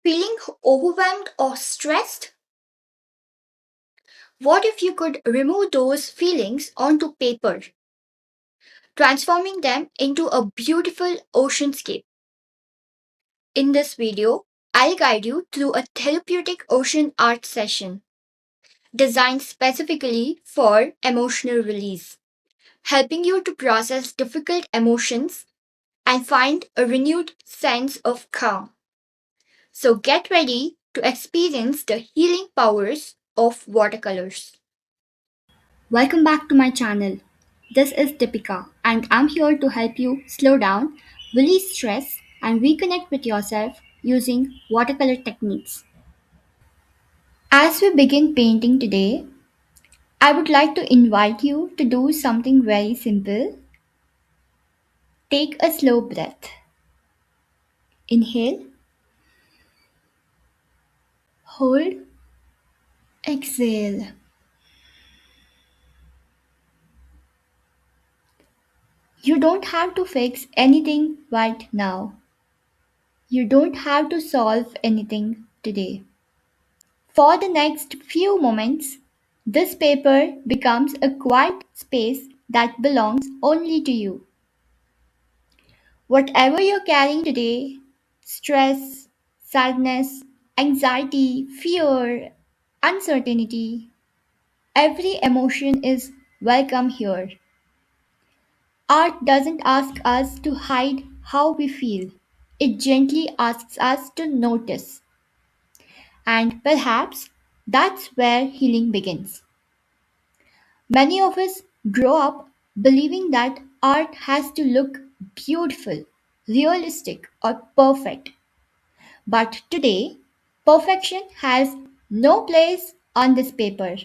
Feeling overwhelmed or stressed? What if you could remove those feelings onto paper, transforming them into a beautiful oceanscape? In this video, I'll guide you through a therapeutic ocean art session designed specifically for emotional release, helping you to process difficult emotions and find a renewed sense of calm. So get ready to experience the healing powers of watercolors. Welcome back to my channel. This is Deepika, and I'm here to help you slow down, release stress, and reconnect with yourself using watercolor techniques. As we begin painting today, I would like to invite you to do something very simple. Take a slow breath. Inhale, hold, exhale. You don't have to fix anything right now. You don't have to solve anything today. For the next few moments, this paper becomes a quiet space that belongs only to you. Whatever you're carrying today, stress, sadness, anxiety, fear, uncertainty, every emotion is welcome here. Art doesn't ask us to hide how we feel, it gently asks us to notice. And perhaps that's where healing begins. Many of us grow up believing that art has to look beautiful, realistic, or perfect. But today, perfection has no place on this paper.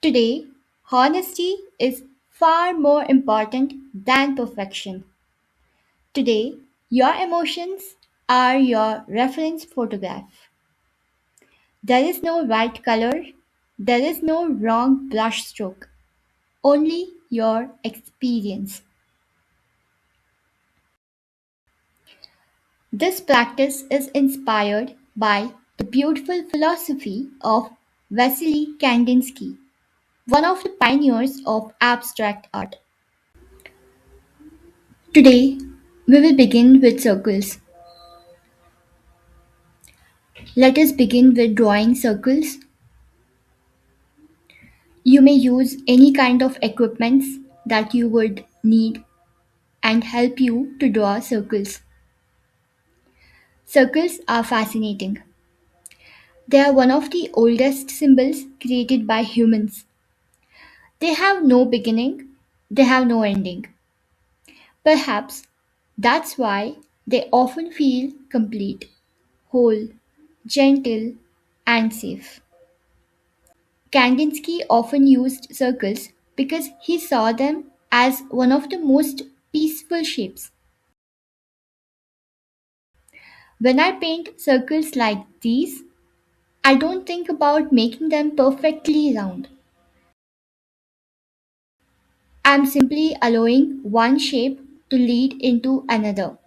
Today, honesty is far more important than perfection. Today, your emotions are your reference photograph. There is no right color, there is no wrong brush stroke, only your experience. This practice is inspired by the beautiful philosophy of Vasily Kandinsky, one of the pioneers of abstract art. Today, we will begin with circles. Let us begin with drawing circles. You may use any kind of equipments that you would need and help you to draw circles. Circles are fascinating. They are one of the oldest symbols created by humans. They have no beginning, they have no ending. Perhaps that's why they often feel complete, whole, gentle, and safe. Kandinsky often used circles because he saw them as one of the most peaceful shapes. When I paint circles like these, I don't think about making them perfectly round. I'm simply allowing one shape to lead into another,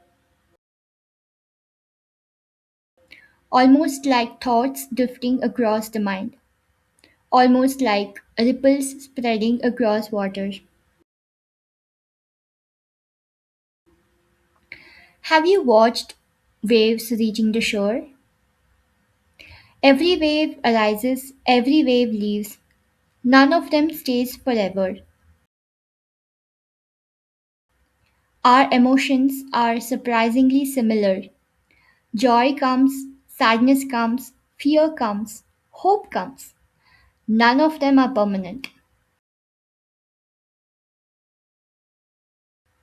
almost like thoughts drifting across the mind, almost like ripples spreading across water. Have you watched waves reaching the shore? Every wave arises, every wave leaves. None of them stays forever. Our emotions are surprisingly similar. Joy comes, sadness comes, fear comes, hope comes. None of them are permanent.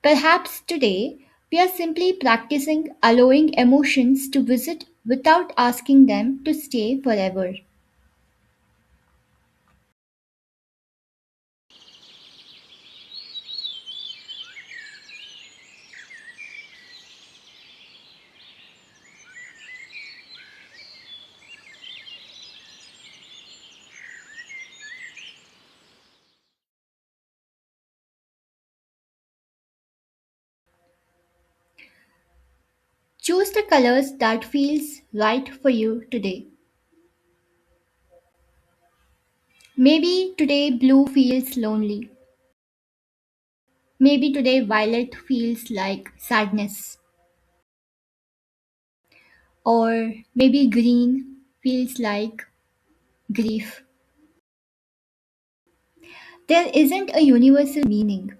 Perhaps today we are simply practicing allowing emotions to visit without asking them to stay forever. Choose the colors that feels right for you today. Maybe today blue feels lonely. Maybe today violet feels like sadness. Or maybe green feels like grief. There isn't a universal meaning.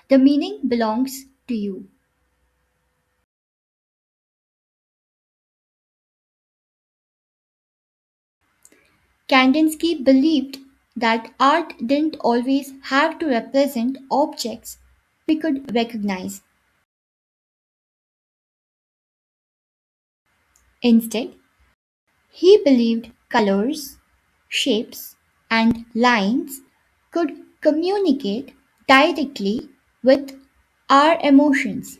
The meaning belongs to you. Kandinsky believed that art didn't always have to represent objects we could recognize. Instead, he believed colors, shapes, and lines could communicate directly with our emotions.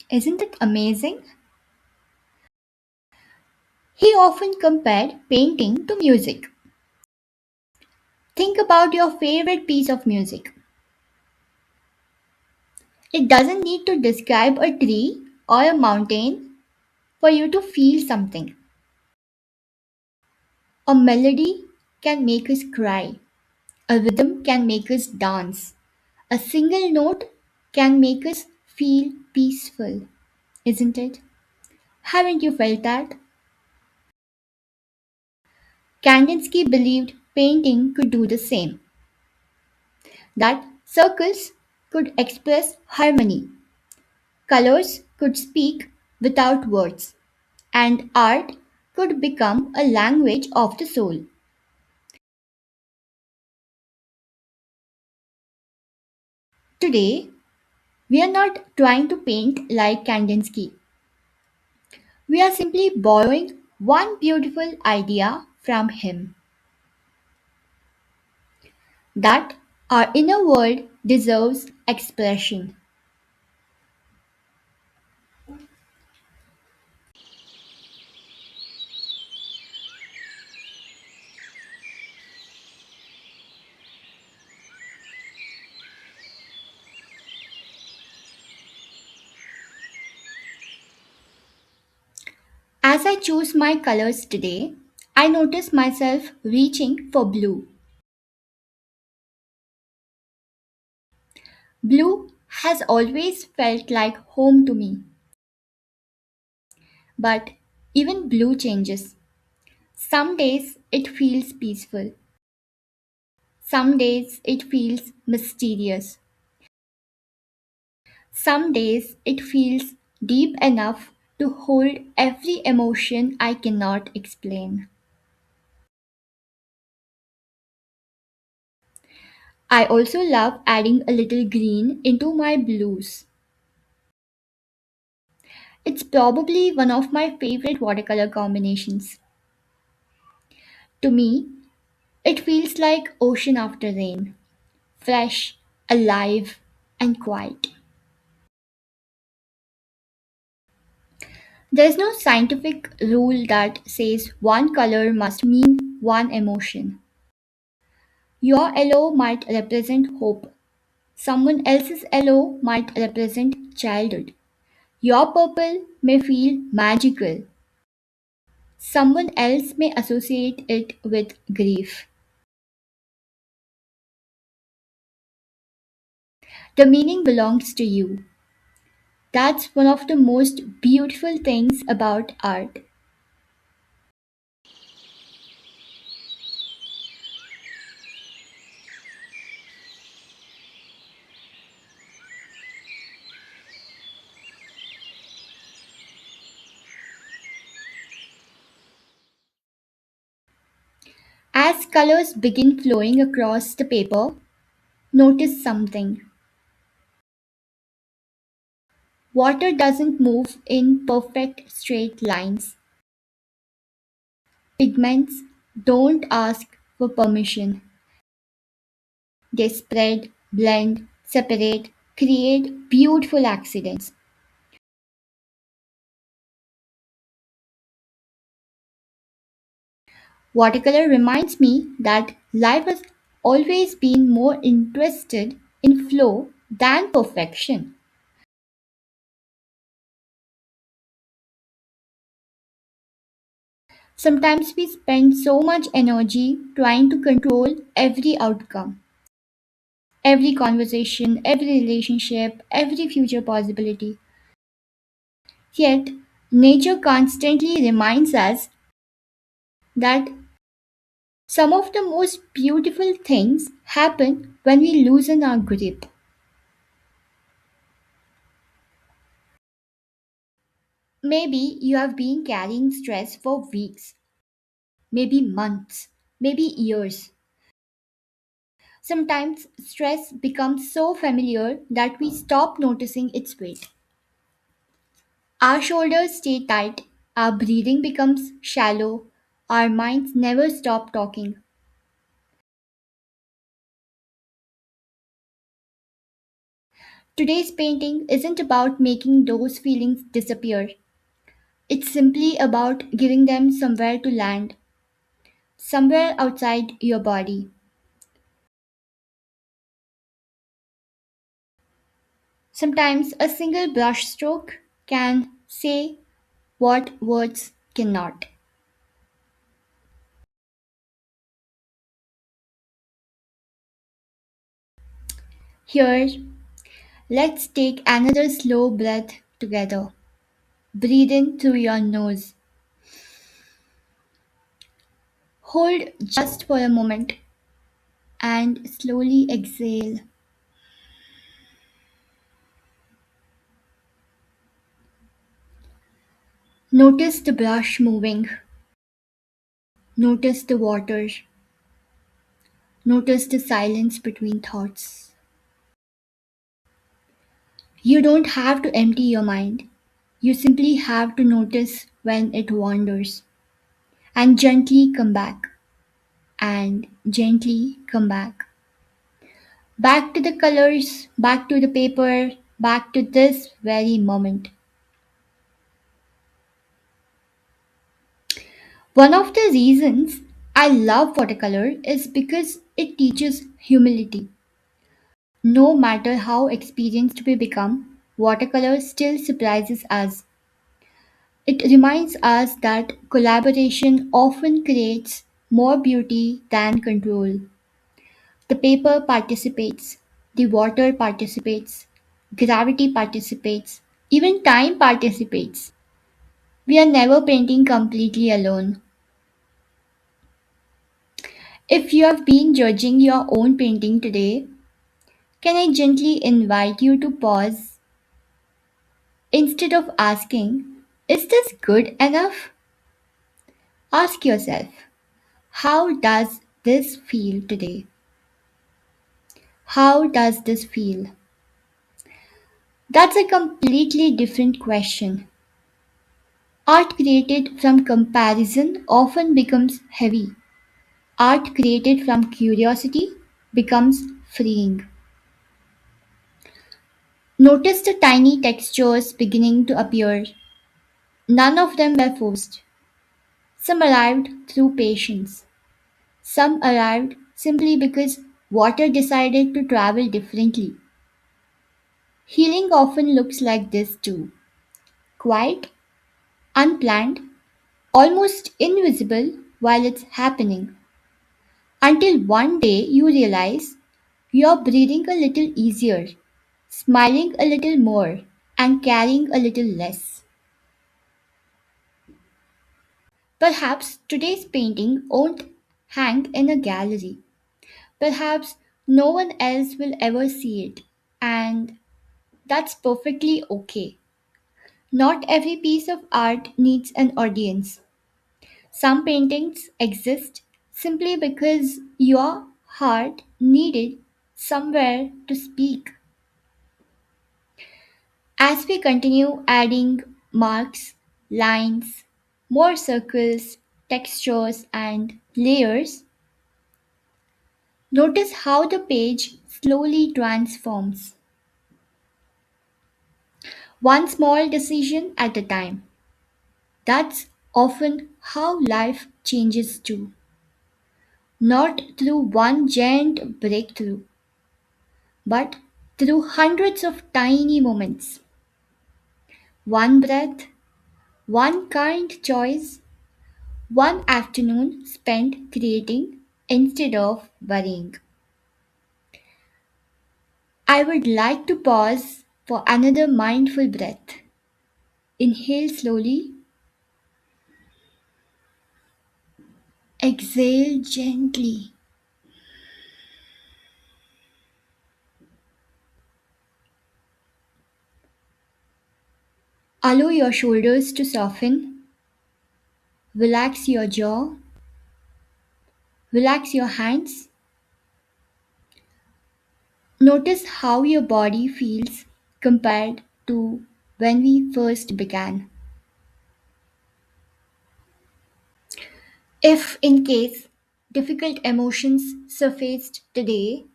Isn't it amazing? He often compared painting to music. Think about your favorite piece of music. It doesn't need to describe a tree or a mountain for you to feel something. A melody can make us cry, a rhythm can make us dance, a single note can make us feel peaceful, isn't it? Haven't you felt that? Kandinsky believed painting could do the same, that circles could express harmony, colors could speak without words, and art could become a language of the soul. Today, we are not trying to paint like Kandinsky. We are simply borrowing one beautiful idea from him, that our inner world deserves expression. As I choose my colors today, I notice myself reaching for blue. Blue has always felt like home to me, but even blue changes. Some days it feels peaceful, some days it feels mysterious, some days it feels deep enough to hold every emotion I cannot explain. I also love adding a little green into my blues. It's probably one of my favorite watercolor combinations. To me, it feels like ocean after rain, fresh, alive, and quiet. There's no scientific rule that says one color must mean one emotion. Your yellow might represent hope. Someone else's yellow might represent childhood. Your purple may feel magical. Someone else may associate it with grief. The meaning belongs to you. That's one of the most beautiful things about art. As colors begin flowing across the paper, notice something. Water doesn't move in perfect straight lines. Pigments don't ask for permission. They spread, blend, separate, create beautiful accidents. Watercolor reminds me that life has always been more interested in flow than perfection. Sometimes we spend so much energy trying to control every outcome, every conversation, every relationship, every future possibility. Yet, nature constantly reminds us that some of the most beautiful things happen when we loosen our grip. Maybe you have been carrying stress for weeks, maybe months, maybe years. Sometimes stress becomes so familiar that we stop noticing its weight. Our shoulders stay tight, our breathing becomes shallow, our minds never stop talking. Today's painting isn't about making those feelings disappear. It's simply about giving them somewhere to land, somewhere outside your body. Sometimes a single brushstroke can say what words cannot. Here, let's take another slow breath together. Breathe in through your nose. Hold just for a moment and slowly exhale. Notice the brush moving. Notice the water. Notice the silence between thoughts. You don't have to empty your mind. You simply have to notice when it wanders and gently come back and gently come back. Back to the colors, back to the paper, back to this very moment. One of the reasons I love watercolor is because it teaches humility. No matter how experienced we become, watercolor still surprises us. It reminds us that collaboration often creates more beauty than control. The paper participates, the water participates, gravity participates, even time participates. We are never painting completely alone. If you have been judging your own painting today, can I gently invite you to pause instead of asking, is this good enough? Ask yourself, how does this feel today? How does this feel? That's a completely different question. Art created from comparison often becomes heavy. Art created from curiosity becomes freeing. Notice the tiny textures beginning to appear. None of them were forced. Some arrived through patience. Some arrived simply because water decided to travel differently. Healing often looks like this too: quiet, unplanned, almost invisible while it's happening. Until one day you realize you're breathing a little easier, smiling a little more, and carrying a little less. Perhaps today's painting won't hang in a gallery. Perhaps no one else will ever see it, and that's perfectly okay. Not every piece of art needs an audience. Some paintings exist simply because your heart needed somewhere to speak. As we continue adding marks, lines, more circles, textures, and layers, notice how the page slowly transforms, one small decision at a time. That's often how life changes too, not through one giant breakthrough, but through hundreds of tiny moments. One breath, one kind choice, One afternoon spent creating instead of worrying. I would like to pause for another mindful breath. Inhale slowly, exhale gently. Allow your shoulders to soften, relax your jaw, relax your hands. Notice how your body feels compared to when we first began. If, in case, difficult emotions surfaced today,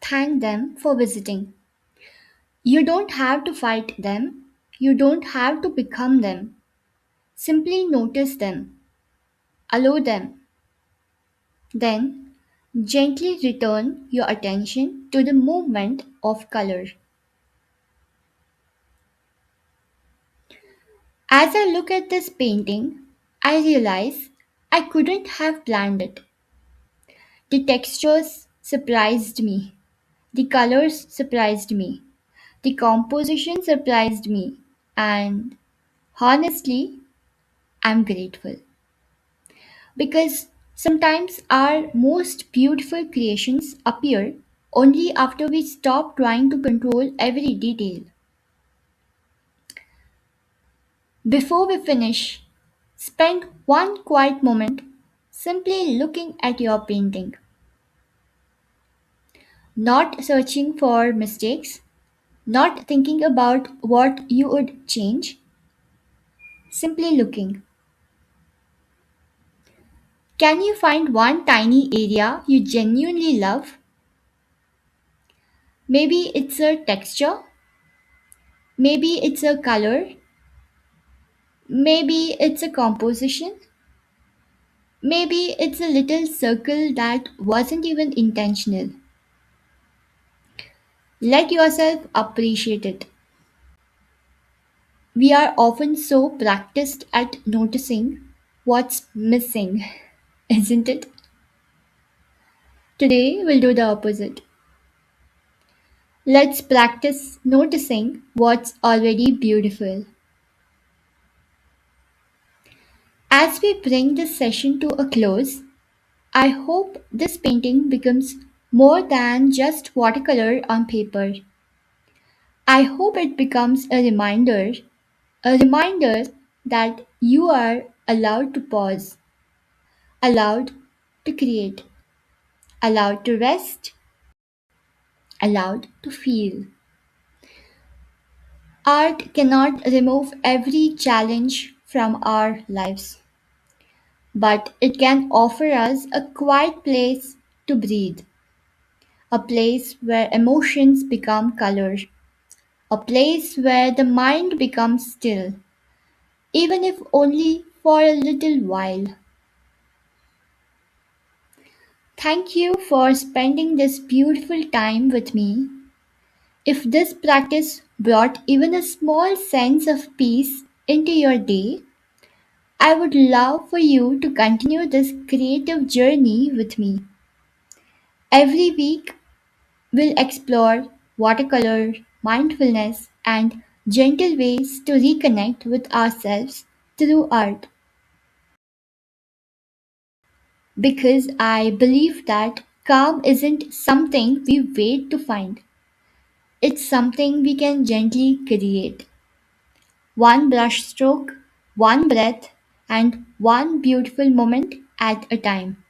thank them for visiting. You don't have to fight them, you don't have to become them. Simply notice them, allow them, then gently return your attention to the movement of color. As I look at this painting, I realize I couldn't have planned it. The textures surprised me, the colors surprised me, the composition surprised me, and honestly, I'm grateful. Because sometimes our most beautiful creations appear only after we stop trying to control every detail. Before we finish, spend one quiet moment simply looking at your painting, not searching for mistakes, not thinking about what you would change, simply looking. Can you find one tiny area you genuinely love? Maybe it's a texture, maybe it's a color, maybe it's a composition, maybe it's a little circle that wasn't even intentional. Let yourself appreciate it. We are often so practiced at noticing what's missing, isn't it? Today we'll do the opposite. Let's practice noticing what's already beautiful. As we bring this session to a close, I hope this painting becomes more than just watercolor on paper. I hope it becomes a reminder that you are allowed to pause, allowed to create, allowed to rest, allowed to feel. Art cannot remove every challenge from our lives, but it can offer us a quiet place to breathe, a place where emotions become color, a place where the mind becomes still, even if only for a little while. Thank you for spending this beautiful time with me. If this practice brought even a small sense of peace into your day, I would love for you to continue this creative journey with me. Every week, we'll explore watercolor, mindfulness, and gentle ways to reconnect with ourselves through art. Because I believe that calm isn't something we wait to find, it's something we can gently create. One brushstroke, one breath, and one beautiful moment at a time.